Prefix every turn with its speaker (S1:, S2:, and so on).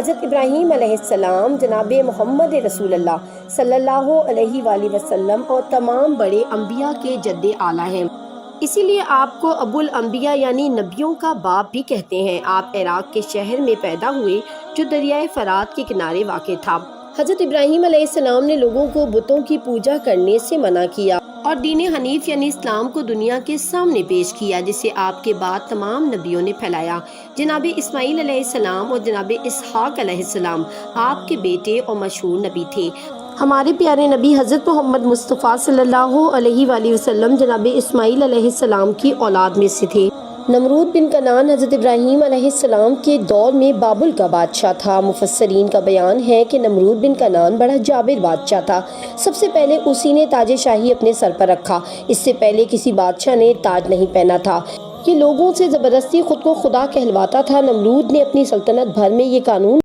S1: حضرت ابراہیم علیہ السلام جناب محمد رسول اللہ صلی اللہ علیہ وآلہ وسلم اور تمام بڑے انبیاء کے جد اعلیٰ ہیں، اسی لیے آپ کو ابو الانبیاء یعنی نبیوں کا باپ بھی کہتے ہیں۔ آپ عراق کے شہر میں پیدا ہوئے جو دریائے فرات کے کنارے واقع تھا۔ حضرت ابراہیم علیہ السلام نے لوگوں کو بتوں کی پوجا کرنے سے منع کیا اور دین حنیف یعنی اسلام کو دنیا کے سامنے پیش کیا، جسے آپ کے بعد تمام نبیوں نے پھیلایا۔ جناب اسماعیل علیہ السلام اور جناب اسحاق علیہ السلام آپ کے بیٹے اور مشہور نبی تھے۔ ہمارے پیارے نبی حضرت محمد مصطفیٰ صلی اللہ علیہ وآلہ وسلم جناب اسماعیل علیہ السلام کی اولاد میں سے تھے۔ نمرود بن کنعان حضرت ابراہیم علیہ السلام کے دور میں بابل کا بادشاہ تھا۔ مفسرین کا بیان ہے کہ نمرود بن کنعان بڑا جابر بادشاہ تھا۔ سب سے پہلے اسی نے تاج شاہی اپنے سر پر رکھا، اس سے پہلے کسی بادشاہ نے تاج نہیں پہنا تھا۔ یہ لوگوں سے زبردستی خود کو خدا کہلواتا تھا۔ نمرود نے اپنی سلطنت بھر میں یہ قانون